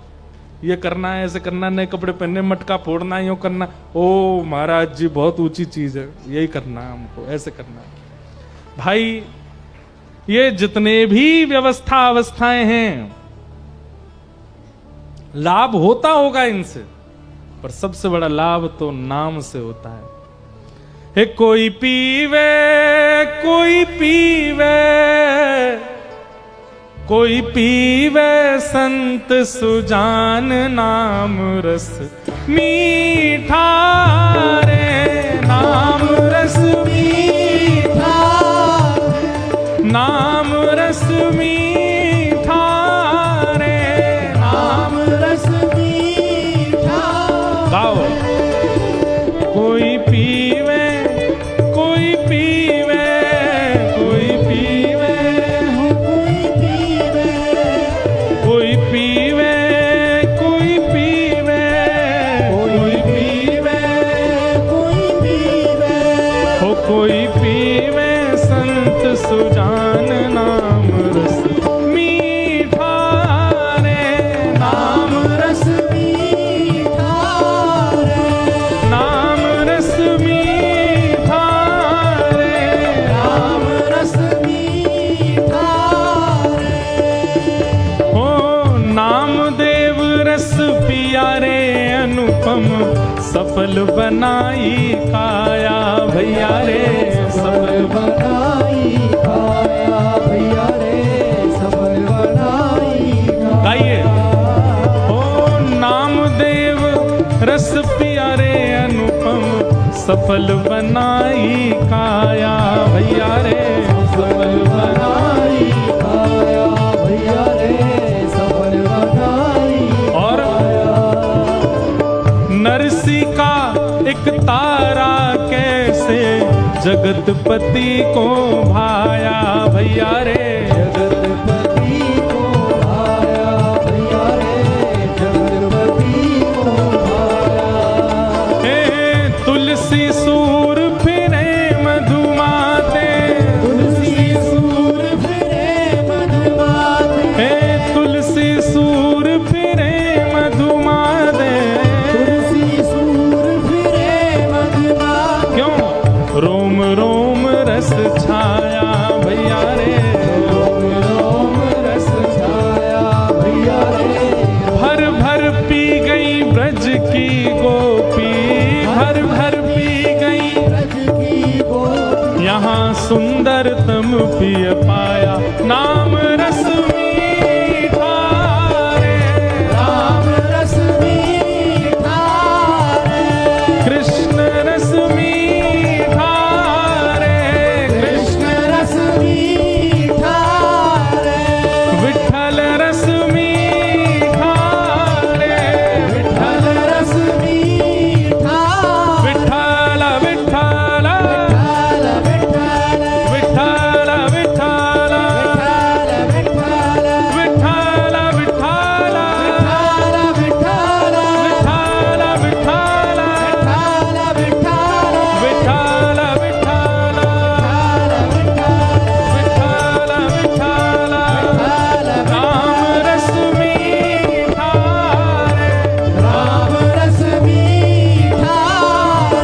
ये करना है, ऐसे करना, नए कपड़े पहनने, मटका फोड़ना, यूं करना। ओ महाराज जी बहुत ऊंची चीज है, यही करना है हमको, ऐसे करना है। भाई ये जितने भी अवस्थाएं हैं, लाभ होता होगा इनसे, पर सबसे बड़ा लाभ तो नाम से होता है। हे कोई पीवे, कोई पीवे, कोई पीवे संत सुजान नाम रस मीठा रे, नाम रस मीठा, नाम रस मीठा रे, नाम रस मीठा। गाओ कोई पीवे, कोई पीवे, कोई पीवे कोई पीवे संत सुजान नाम रस मीठा रे, नाम रस मीठा रे, नाम रस मीठा रे, नाम रस मीठा रे। ओ नामदेव रस पिया रे अनुपम, सफल बनाई काया भैया रे, सफल बनाई काया भैया रे, सफल बनाई गाइए। ओ नामदेव रस पिया रे अनुपम, सफल बनाई काया भैया रे, सफल बनाई। काया भैया रे, सफल बनाई। और नरसी का एक तारा कैसे जगतपति को भाया भैया रे, जगतपति को भाया भैया रे, जगतपति को भाया। हे तुलसी सूर फिरे मधुमाते, तुलसी सूर फिरे मधुमाते, हे तुलसी सूर फिरे मधुमाते, तुलसी सूर फिरे मधुमाते। क्यों रोम रोम रस छाया भैया रे, रोम रोम रस छाया भैया रे, भर भर पी गई ब्रज की गोपी, भर भर पी गई ब्रज की गोपी। यहाँ सुंदरतम पिय पाया, नाम रस मीठा रे, राम रस मीठा रे, कृष्ण रस मीठा रे, कृष्ण रस मीठा रे, विठल रस मीठा रे, विठ्ठल रस मीठा, विठल विठल विठ्ठल विठ्ठल, विठल विठल विठ्ठल विठ्ठल, विठल विठल विठ्ठल विठ्ठल, विठल विठल विठ्ठल विठ्ठल, विठल विठल विठ्ठल विठ्ठल, विठल विठल राम रस मीठा रे, राम रस मीठा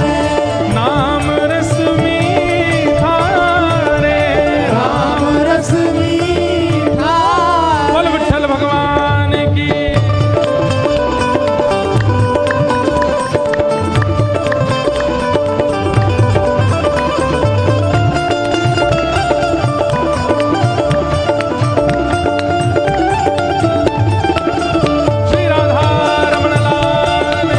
रे, नाम रस मीठा रे, राम रस मीठा बोल विठल भगवान की। श्री राधा रमण लाल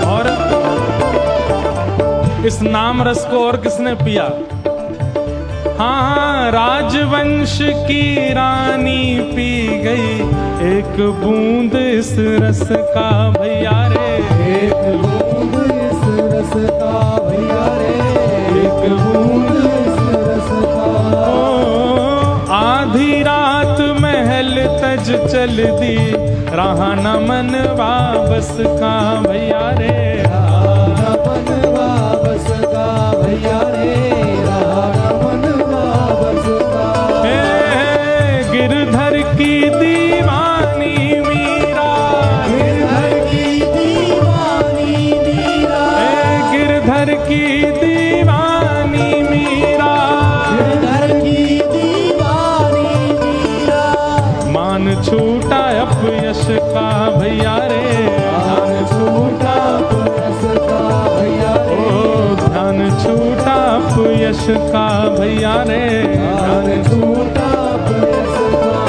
और इस नाम रस को और किसने पिया? हाँ, राजवंश की रानी पी गई एक बूंद इस रस का भैया रे, एक बूंद इस रस का भैया रे, एक बूंद इस रस का। ओ आधी रात महल तज चल दी, रहा न मन वापस का भैया रे, राधा बनवा बस का भैया रे, राधा बनवा बस का। हे गिरधर की दीवानी मीरा, गिरधर की दीवानी मीरा, हे गिरधर की दीवानी मीरा, गिरधर की दीवानी मीरा। मान छूटा अपयश का भैया रे, ध्यान छूटा पुरस का भैया रे, ओ ध्यान छूटा अपयश का भैया रे, ध्यान छूटा पुरस का।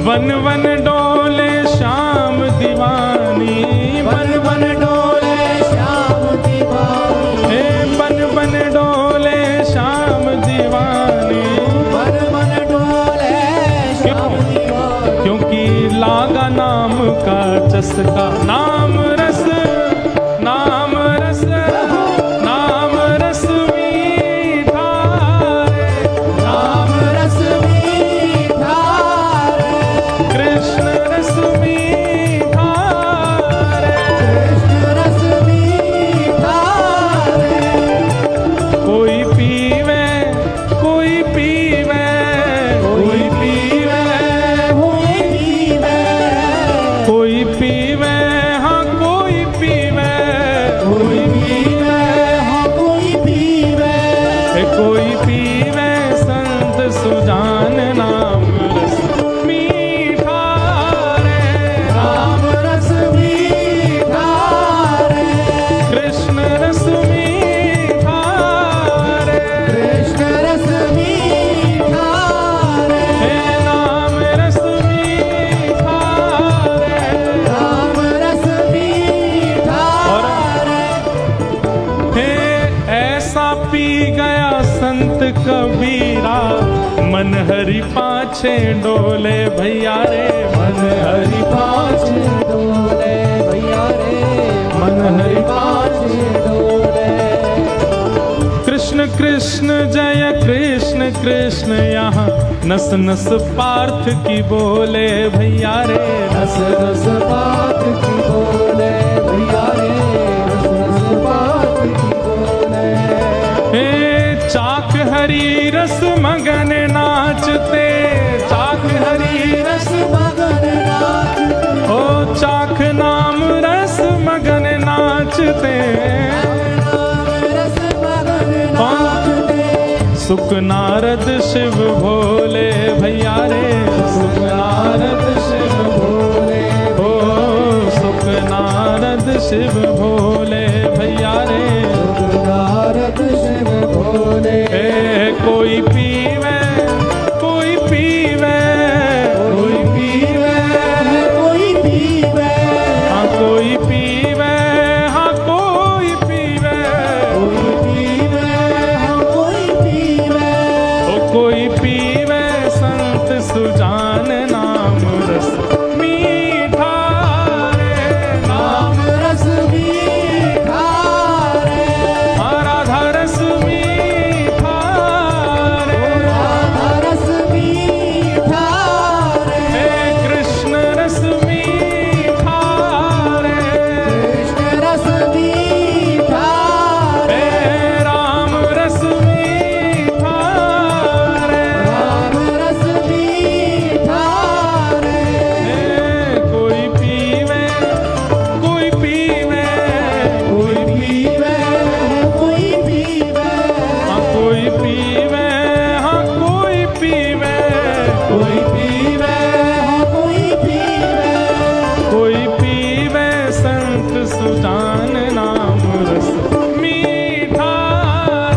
वन वन डोले श्याम दीवानी, बन बन डोले श्याम दीवानी, हे बन बन डोले श्याम दीवानी, बन बन डोले श्याम दीवानी। क्योंकि लागा नाम का चस्का, नाम रस नाम रस नाम रस मीठा रे, राम रस पीवे, कोई पीवे, कोई पीवे, कोई पीवे, हाँ कोई पीवे, कोई पीवे, हाँ कोई पीवे, कोई पीवे संत सुजान नाम रस मीठा रे, राम रस मीठा रे, कृष्ण रस मीठा रे, कृष्ण रस मीठा रे, हे नाम रस मीठा रे, राम रस मीठा रे, हे ऐसा पी गया संत कबीरा, मन हरि पाछे डोले भैया रे, मन हरि पाछे डोले भैया रे, मन हरि पाछे डोले, कृष्ण कृष्ण जय कृष्ण कृष्ण यहाँ नस नस पार्थ की बोले भैया रे, रस रस बात की बोले भैया रे, रस रस बात की बोले, हे चाक हरी रस मगन नाचते, चाक हरी रस मगन नाचते, ओ चाक नाम रस मगन नाचते, रस मगन नाचते, सुख नारद शिव भोले भैया रे, सुख नारद शिव बोले ओ सुख नारद शिव भोले भैया रे, नारद शिव बोले, ए कोई पीवे, कोई पीवे, कोई पीवे, कोई पीवे, हाँ कोई पीवे, हाँ कोई पीवे, कोई पीवे, हाँ कोई पीवे, ओ कोई पीवे संत सुजान नाम रस मीठा रे, राम रस मीठा रे, राधा रस मीठा रे, राधा रस मीठा रे, हे कृष्ण रस मीठा रे, कृष्ण रस मीठा रे, हे राम रस मीठा रे, राम रस मीठा रे, हे कोई पीवे, कोई पीवे, कोई पीवे, कोई पीवे, हाँ कोई पीवे, हाँ कोई पीवे, कोई पीवे, हाँ कोई पीवे, कोई पीवे संत सुजान नाम रस मीठा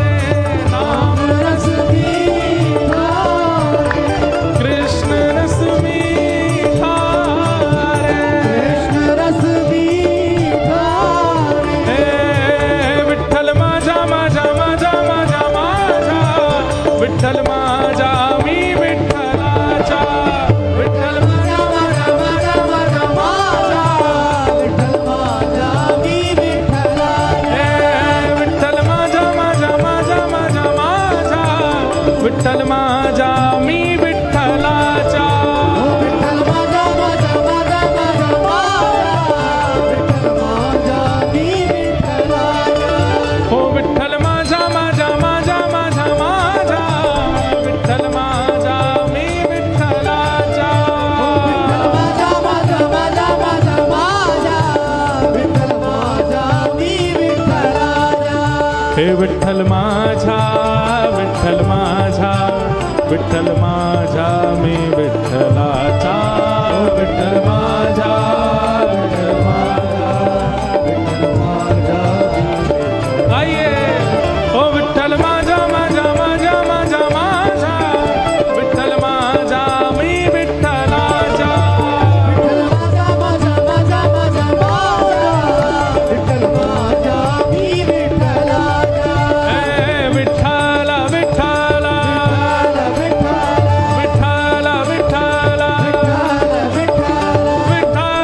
रे, नाम राम रस मीठा रे, कृष्ण रस मीठा रे, कृष्ण रस मीठा रे, हे विठ्ठल माझा माझा माझा माझा माझा, विठ्ठल माझा मी विठ्ठलाचा, विठ्ठल माझा माझा माझा माझा माझा, विठ्ठल माझा मी विठ्ठलाचा, हे विठ्ठल माझा माझा माझा माझा माझा, विठ्ठल माझा मी विठ्ठलाचा, विठ्ठल माझा माझा माझा माझा माझा, विठ्ठल माझा मी विठ्ठलाचा, हो विठ्ठल माझा माझा माझा माझा माझा, विठ्ठल माझा मी विठ्ठलाचा, माझा माझा माझा माझा माझा, विठ्ठल माझा मी विठ्ठलाचा, हे विठ्ठल माझा, विठ्ठल माझा, विठ्ठल माझा मी विठ्ठलाचा, विठ्ठल माझा, विठ्ठल माझा, विठ्ठल माझा मी विठ्ठलाचा, आइए ओ विठ्ठल माझा माझा माझा माझा माझा, विठ्ठल माझा मी विठ्ठलाचा, माझा माझा माझा माझा माझा, विठ्ठल माझा मी विठ्ठलाचा, हे विठ्ठल विठ्ठल विठ्ठल विठ्ठल विठ्ठल विठ्ठल विठ्ठल विठ्ठल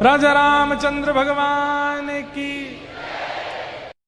राजा रामचंद्र भगवान की